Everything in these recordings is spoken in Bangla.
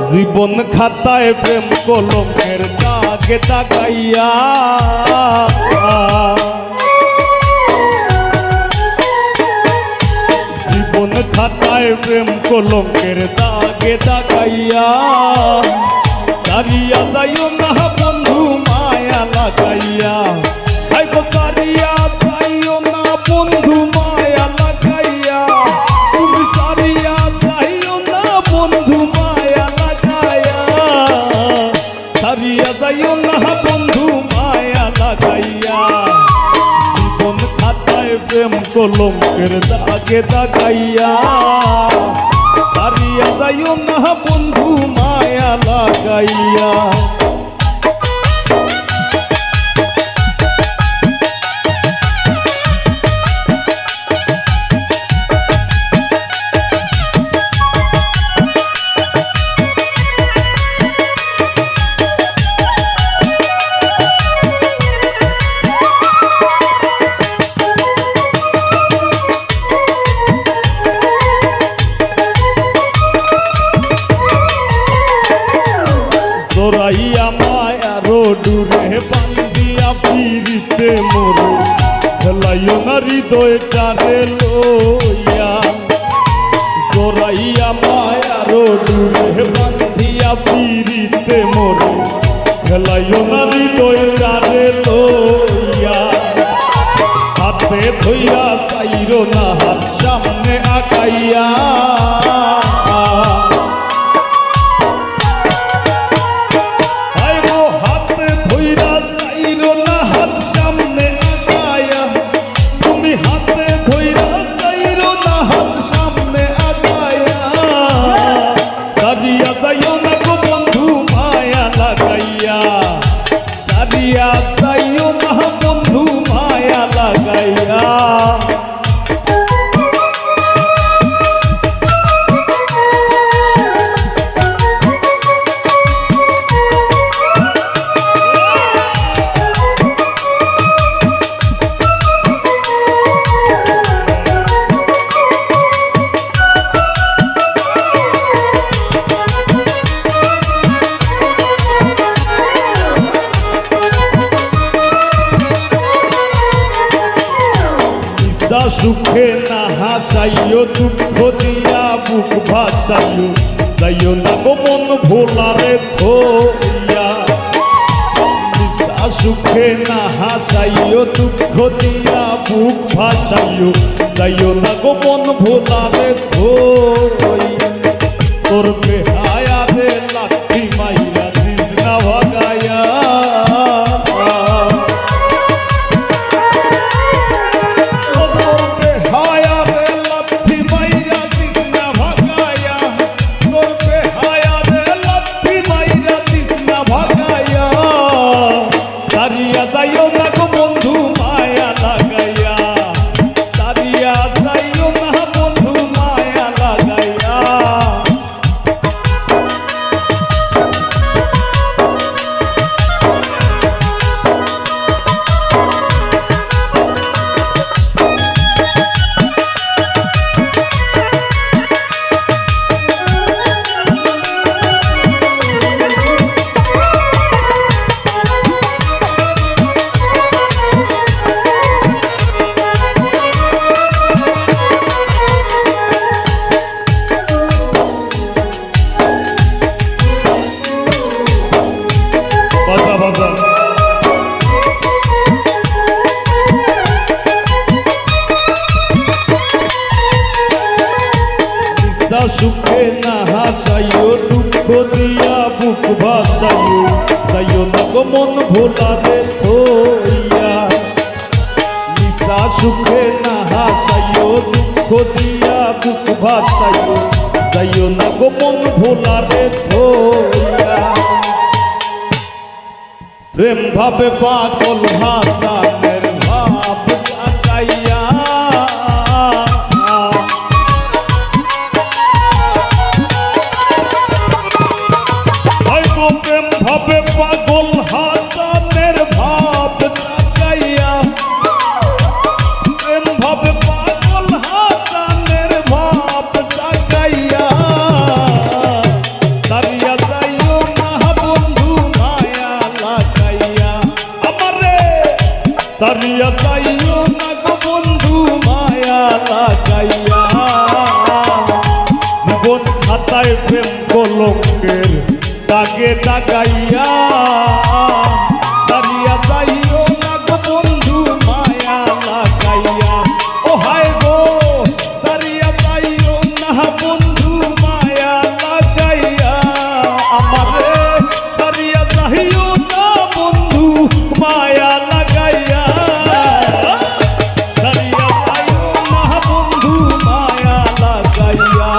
জীবন খাতায় প্রেম কলমের দাগে দাগাইয়া জীবন খাতায় প্রেম কলমের দাগে দাগাইয়া সারিয়া যাইও না বন্ধু মায়া লাগাইয়া আইগো সারিয়া যাইও না বন্ধু মায়া লাগাইয়া তুমি সারিয়া যাইও না বন্ধু মায়া লাগাইয়া সারিয়া যাইও না বন্ধু মায়া লাগাইয়া জীবন খাতায় প্রেম কলমের দাগে দাগাইয়া সারিয়া যাইও না বন্ধু মায়া লাগাইয়া জোরাইয়া মায়ারো ডুরে বান্দিয়া ফিরিতে মোরে খেলাইও না হৃদয়টারে লইয়া জোরাইয়া মায়ারো ডুরে বান্দিয়া ফিরিতে মোরে খেলাইও না হৃদয়টারে লইয়া হাতে ধইরা চাইরো না হাত সামনে আগাইয়া সারিয়া যাইও না গো বন্ধু মায়া লাগাইয়া সারিয়া যাইও না বন্ধু মায়া লাগাইয়া সুখে না হাসাইও দুঃখ দিয়া বুক ভাসাইও যাইও না গো মন ভোলারে থইয়া সুখে না হাসাইও দুঃখ দিয়া বুক ভাসাইও যাইও না গো মন ভোলারে থইয়া তোর বেহায়া রে লাঠি মাইয়া দিস না ভাগাইয়া সারিয়া যাইও না গো বন্ধু মায়া লাগাইয়া সারিয়া যাইও না বন্ধু মায়া লাগাইয়া সুখে না হাসাইও দুঃখ দিয়া বুক ভাসাইও যাইও না গো মন ভোলারে থইয়া নিশা সুখে না হাসাইও দুঃখ দিয়া বুক ভাসাইও যাইও না গো মন ভোলারে থইয়া প্রেম ভাবে পাগল হাসানের ভাব সাকাইয়া প্রেম ভাবে পাগল হাসানের ভাব সাকাইয়া প্রেম ভাবে পাগল হাসানের ভাব সাকাইয়া সারিয়া হায় প্রেম কলঙ্কের দাগে দাগাইয়া সারিয়া যাইও না গো বন্ধু মায়া লাগাইয়া ও হায় গো সারিয়া যাইও না বন্ধু মায়া লাগাইয়া আমারে সারিয়া যাইও না বন্ধু মায়া লাগাইয়া সারিয়া যাইও না বন্ধু মায়া লাগাইয়া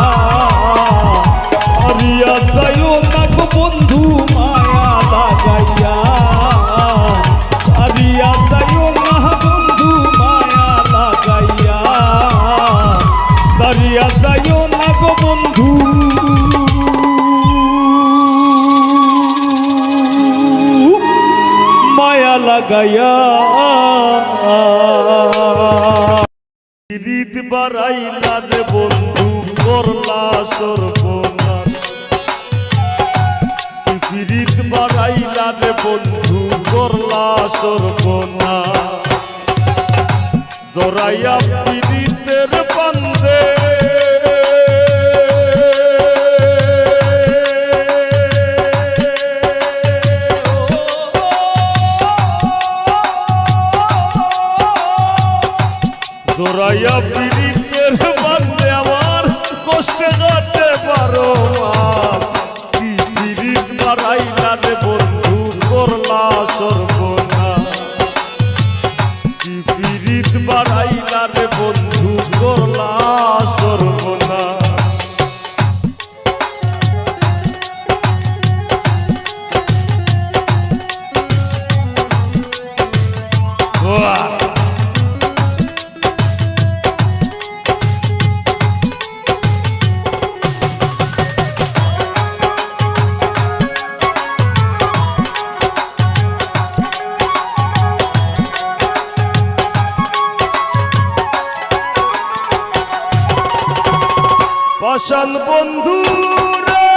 সারিয়া যাইও না গো বন্ধু মায়া লাগাইয়া সারিয়া যাইও না বন্ধু মায়া লাগাইয়া সারিয়া যাইও না গো বন্ধু মায়া লাগাইয়া রীত বাড়াইলা রে বন্ধু করলা সর্বনাশ রীত বাড়াইলা রে বন্ধু করলা সর্বনাশ জরাইয়া পীড়িতের বান্ধে জোরাইয়া পীড়িতের বান্ধে আমার কষ্টে কাটতে পারো কি পীড়িত বাড়াইলা রে বন্ধু করলা সর্বনাশ কি পীড়িত বাড়াইলা রে বন্ধু করলা সর্বনাশ পাষাণ বন্ধু রে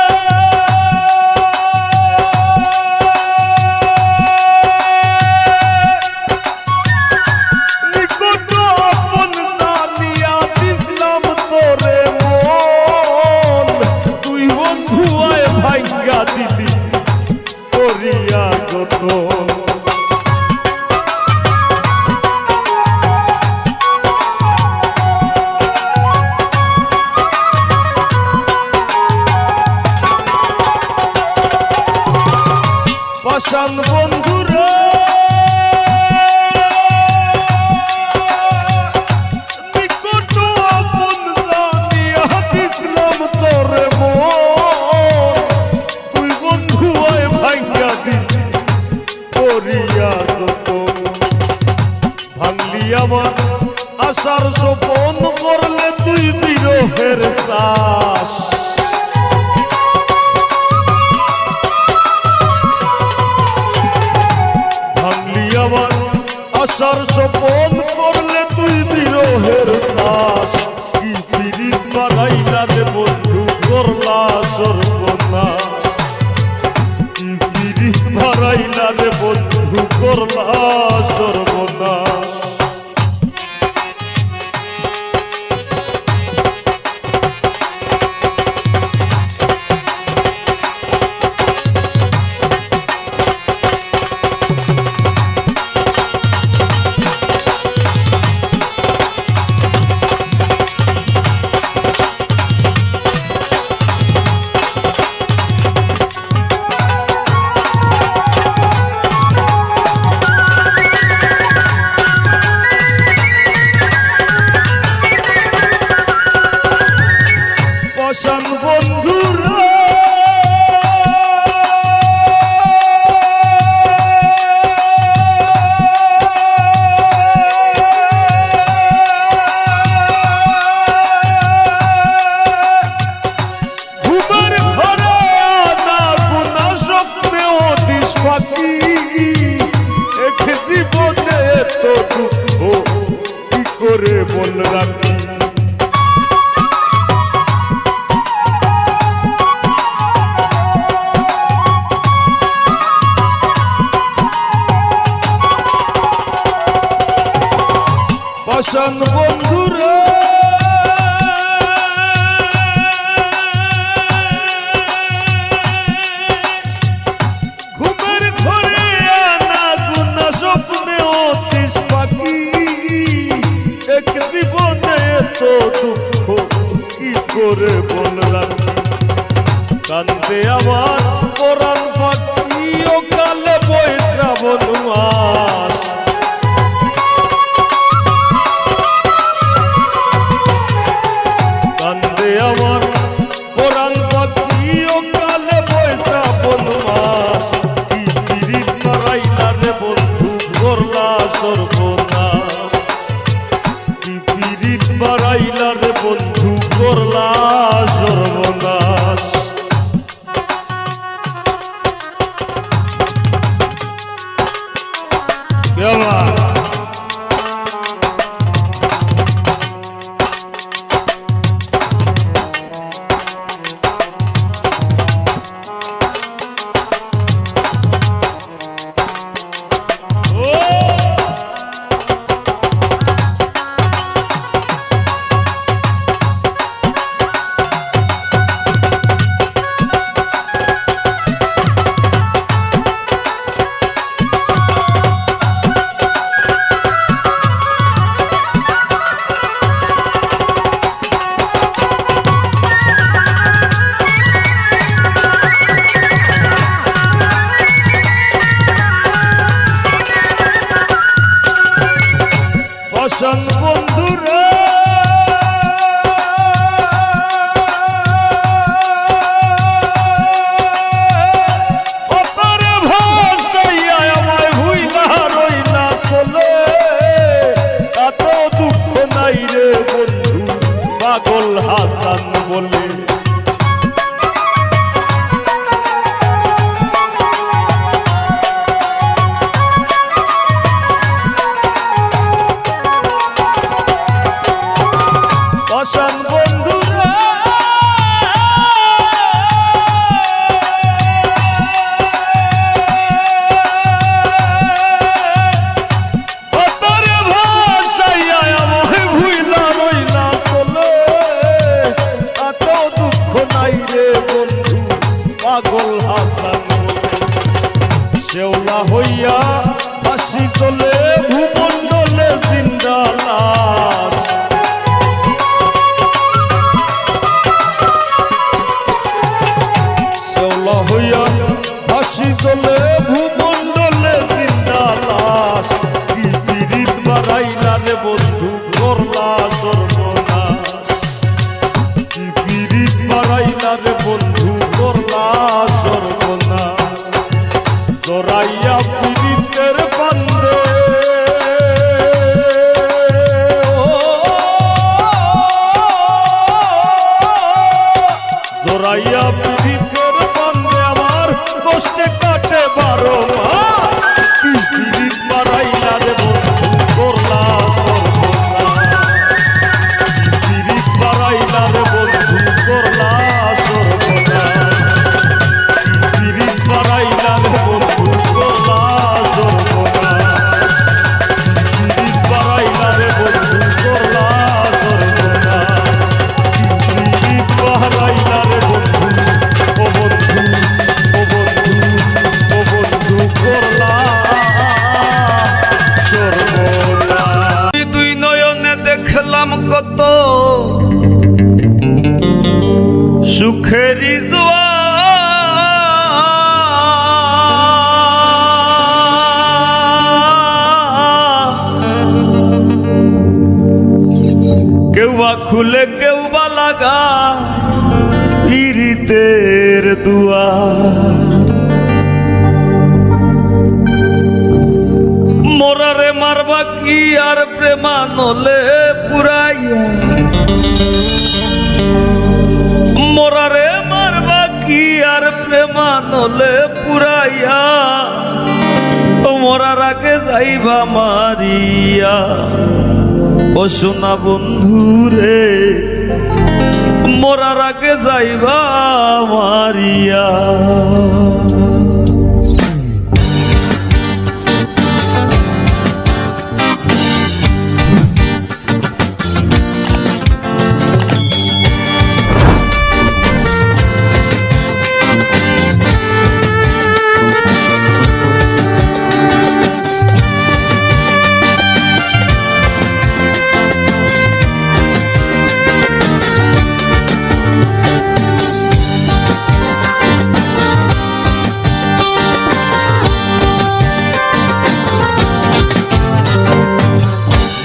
নিকট আপন জানিয়া দিছিলাম তোরে মন তুই বন্ধু আয় ভাঙ্গা দিলি করিয়া যতন পাষাণ বন্ধু রে নিকট আপন জানিয়া দিছিলাম তোরে মন তুই বন্ধু আয় ভাঙ্গা দিলি করিয়া যতন ভাঙলি আমার আশার স্বপন করলে তুই বিরহের শ্বাস দুঃখ কি করে বলে রাখি। কান্দে আমার পরাণ পাখি ও কালে বই শ্রাবণ মাস। কান্দে আমার পরাণ পাখি ও কালে বই শ্রাবণ মাস। কি পিরিত মারাইলা রে বন্ধু করলা সর্বনাশ। কি পিরিত মারাইলা রে বন্ধু করলা সর্বনাশ। পাষাণ বন্ধুরা অতরে ভাসাইয়া আমায় ভুইলা রইলা চলে। এত দুঃখ নাই রে বন্ধু পাগল হাসান বলে। পাষাণ বন্ধুরা অতরে ভাসাইয়া আমায় ভুইলা রইলা চলে। এত দুঃখ নাই রে বন্ধু পাগল হাসান বলে। শেওলা হইয়া হাসি চলে ভূমণ্ডলে জিন্দা লাশ। শেওলা হইয়া হাসি চলে ভূমণ্ডলে জিন্দা লাশ। কি পিরিত মারাইলা রে বন্ধু করলা সর্বনাশ। কি পিরিত মারাইলা রে বন্ধু করলা সর্বনাশ। জড়াইয়া পিরিতের বান্ধে জড়াইয়া পিরিতের বান্ধে আমার কষ্টে কাটে 12 মাস। কি পিরিত মারাইলা রে বন্ধু করলা সর্বনাশ। কি পিরিত মারাইলা রে বন্ধু করলা সর্বনাশ। কি পিরিত মারাইলা রে বন্ধু করলা সর্বনাশ। কি পিরিত মারাইলা রে বন্ধু করলা সর্বনাশ। কি পিরিত মারাইলা রে বন্ধু ও বন্ধু ও বন্ধু ও বন্ধু করলা সর্বনাশ। দুই নয়নে দেখলাম কত সুখেরি জোয়ার। কেউ বা খুলে কেউ বা লাগা পিরিতের দুয়ার। মোরারে মারবা কি আর প্রেমানলে পুরাইয়া। মোরারে মারবা কি আর প্রেমানলে পুরাইয়া। মরার আগে যাইবা মারিয়া। ও সোনা বন্ধু রে মরার আগে যাইবা মারিয়া।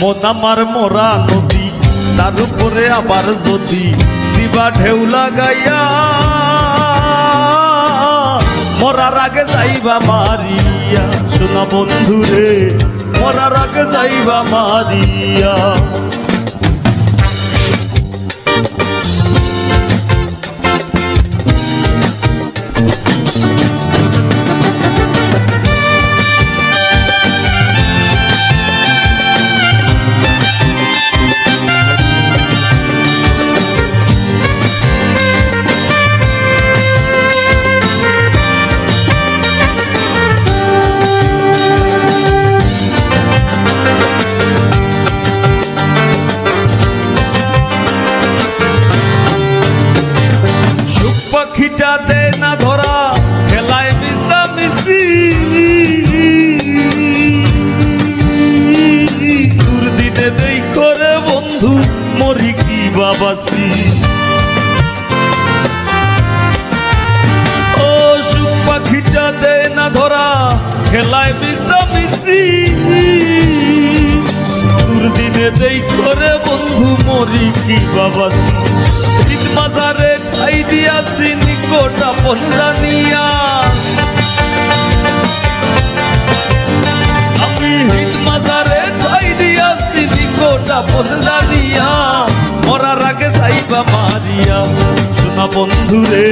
মন আমার মরা নদী, তার উপরে আবার যদি দিবা ঢেউ লাগাইয়া, মরার আগে যাইবা মারিয়া, শোনা বন্ধুরে মরার আগে যাইবা মারিয়া। পাখিটা দে না ধরা, খেলায় মিশামিশি, দূর দিনে দেই করে বন্ধু মরি কি বাবাসি। ও সুখ পাখিটা দে না ধরা, খেলায় মিশামিশি, দূর দিনে দেই করে বন্ধু মরি কি বাবাসি। ঈদ বাজারে খাই দিয়াছি নিকটা পঞ্জানিয়া, আমি ঈদ বাজারে খাই দিয়াছি নিকটা পঞ্জানিয়া, মরার আগে যাইবা মারিয়া, শোনা বন্ধুরে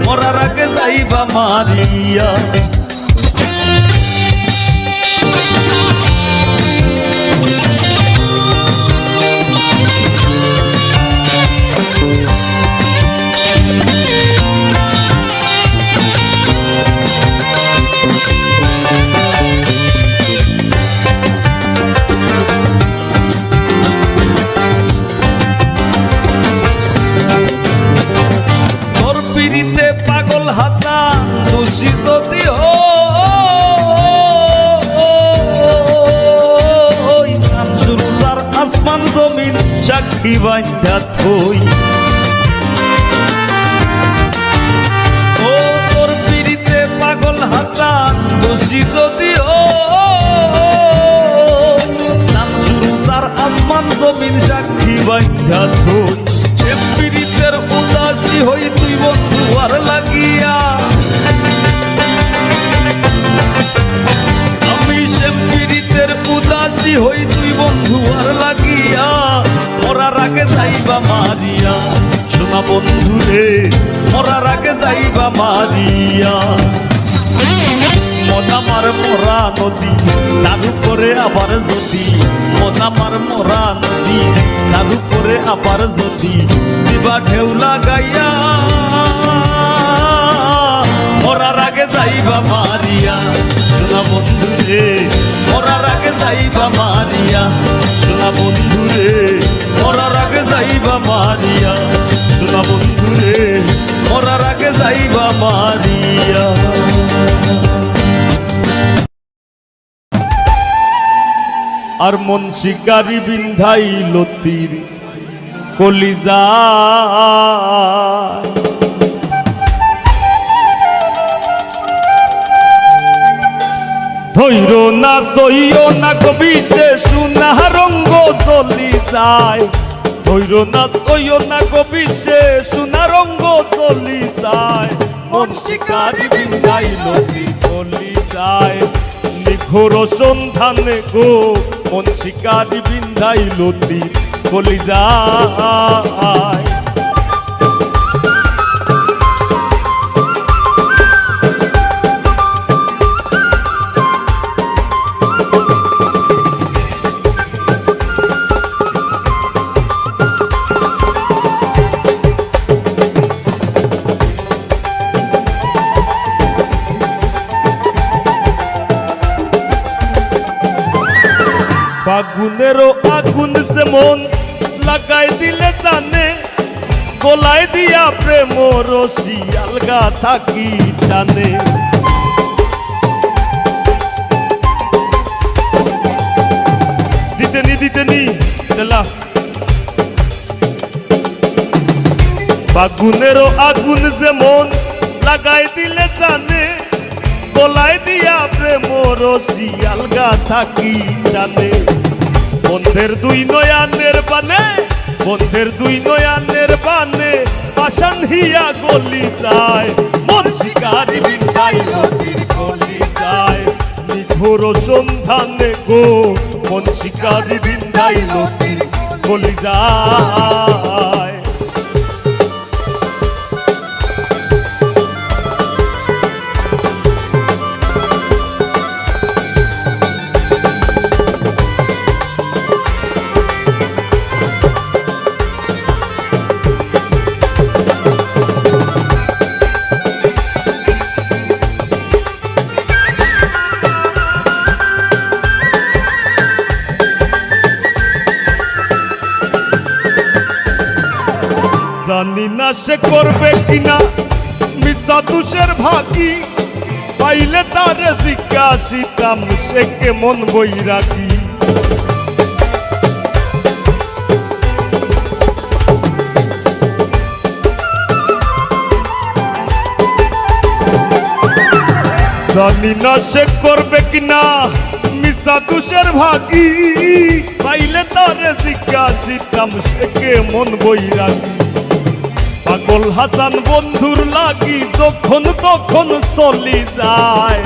মরার আগে যাইবা মারিয়া। পাগল হাসান দোষী যদি হই, শামসুল উলামার আসমান জমিন সাক্ষী বান্ধা থই। ও তোর পিড়িতে পাগল হাসান দোষী যদি হই, শামসুল উলামার আসমান জমিন সাক্ষী বান্ধা থই। সে পিড়িতের উদাসী হই তুই বন্ধু আর লাগিয়া, আমি সে পীড়িতের উদাসী হই তুই বন্ধু আর লাগিয়া, মরার আগে যাইবা মারিয়া, শোনা বন্ধুরে মরার আগে যাইবা মারিয়া। মন আমার মরা নদী, তার উপরে আবার যদি, মন আমার মরা নদী, তার উপরে আবার যদি দিবা ঢেউ লাগাইয়া, মরার আগে যাইবা মারিয়া, শোনা বন্ধুরে মরার আগে যাইবা মারিয়া, শোনা বন্ধুরে মরার আগে যাইবা মারিয়া, শোনা বন্ধুরে মরার আগে যাইবা মারিয়া। আর মন শিকারি বিন্ধাইল তীর কলিজা, ধৈর না সইও না কবি সে সোনা রঙ্গ চলি যায়, ধৈর না সইও না কবি সে সোনা রঙ্গ চলি যায়। মন শিকারি বিন্ধাইল তীর কলি যায়, নিঘোর সন্ধানে গো মন শিকারি বিন্ধাইল তীর কলি যায়। ফাগুনেরও আগুন সে মন লাগাই দিলে জানে, গলায় দিয়া প্রেম রশি আলগা থাকি টানে। দিতেনি দেলা ফাগুনেরও আগুন সে মন লাগাই দিলে জানে, গলায় দিয়া প্রেম রশি আলগা থাকি টানে। বন্ধের দুই নয়ানের বানে, বন্ধের দুই নয়ানের বানে পাশান হিয়া গলি যায়, মন শিকারি বিন্দাইল তীর গলি যায়, নিঘোর সন্ধানে গো মন শিকারি বিন্দাইল তীর গলি যায়। জানি না সে করবে কিনা মিশা তুষের ভাগি, পাইলে তার জিজ্ঞাসিতাম সে কেমন বৈরাগী। জানি না সে করবে কিনা মিশা তুষের ভাগি, পাইলে তার জিজ্ঞাসিতাম সে কেমন বৈরাগী। পাগল হাসান বন্ধুর লাগি যখন তখন চলি যায়,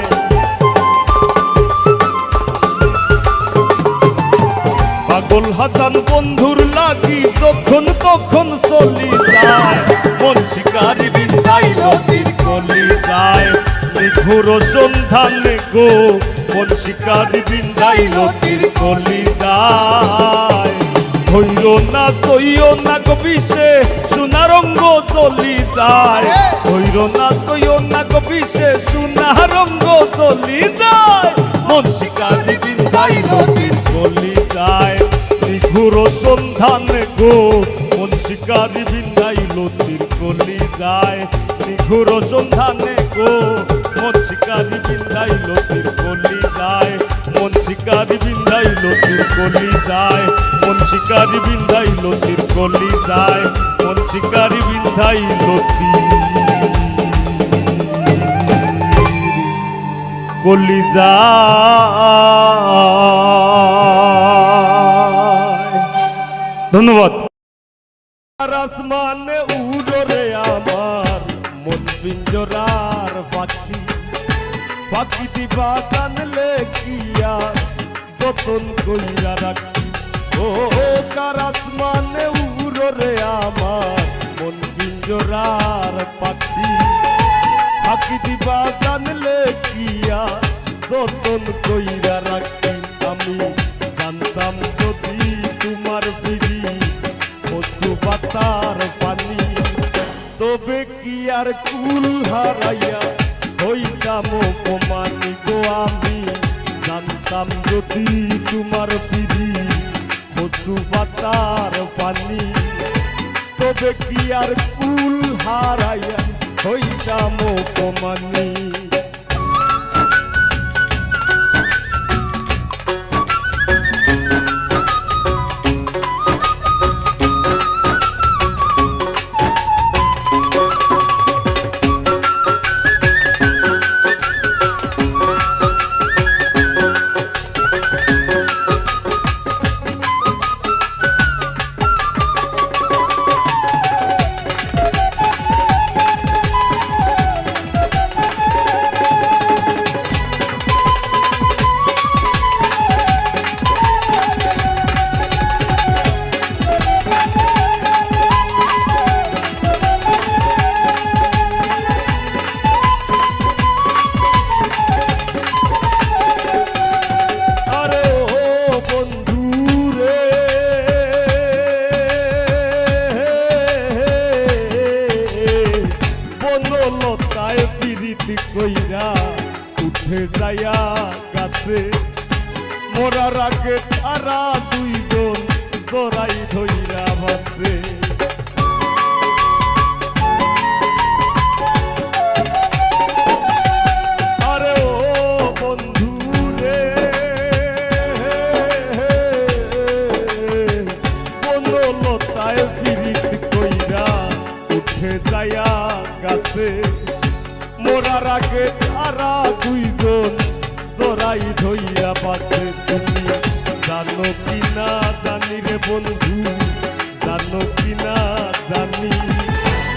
পাগল হাসান বন্ধুর লাগি যখন তখন চলি যায়, মন শিকারি বিন্দাইল তীর গলি যায়, নিঘোর সন্ধানে গো মন শিকারি বিন্দাইল তীর গলি যায়। হইল না সইও না কবিষে সোনারঙ্গ চলি যায়, হইল না সইও না কবিষে সোনারঙ্গ চলি যায়, মন শিকারি বিন্দাইল তীর গলি যায়, নিঘোর সন্ধানে গো মন শিকারি বিন্দাইল তীর গলি যায়, নিঘোর সন্ধানে গো মন শিকারি বিন্দাইল তীর গলি যায়, মন শিকারি বিন্দাইল তীর গলি যায়, মন শিকারি বিন্দাইল তীর গলি যায়, মন শিকারি বিন্দাইল তীর গলি যায়। ধন্যবাদ। আসমানে উড়রে আমার মন পিঞ্জরার পাখি, পাখি দিবা জানলে কিয়া যতন কইরা রাখি, ও কার আসমানে উড়রে আমার মন পিঞ্জরার পাখি, পাখি দিবা জানলে কিয়া যতন কইরা রাখি। আমি জানতাম যদি তোমার ফিরি কচু পাতার পানি, তবে কি আর কুল হারাইয়া হইতাম অপমানি গো। আমি জানতাম যদি তোমার ফিরি কচু পাতার পানি, তবে কি আর কুল হারাইয়া হইতাম অপমানি। কইরা উঠে যায়া গাছে, মরার আগে তারা দুইজন জড়াই ধইরা বাসে। আরে ও বন্ধু রে, কোন লতায় পিরিত কইরা উঠে যায়া গাছে, মোরার আগে তারা দুইজন জড়াই ধইয়া বাসে। তুমি জানো কি না জানি রে বন্ধু, জানো কি না জানি,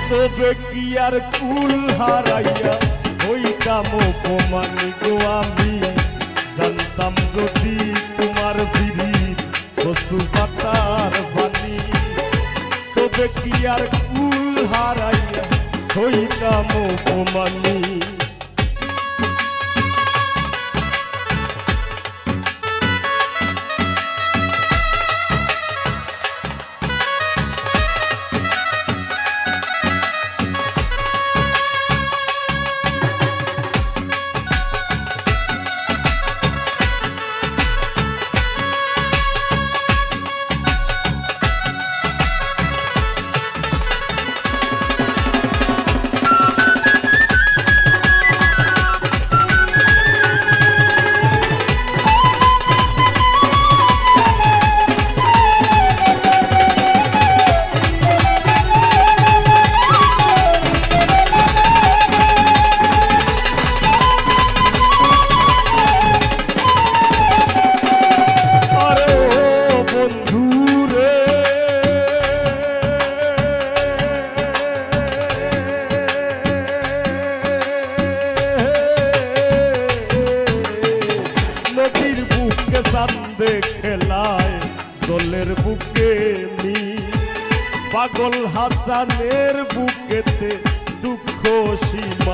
তবে কি আর কুল হারাইয়া হইতাম অপমানি গো আমি। জানতাম যদি তোমার বিড়ি কচু পাতার বাণী, তবে কি আর কুল হারাইয়া হইতাম অপমানি। খেলায় জলের বুকে মি, পাগল হাসানের বুকেতে দুঃখ শিল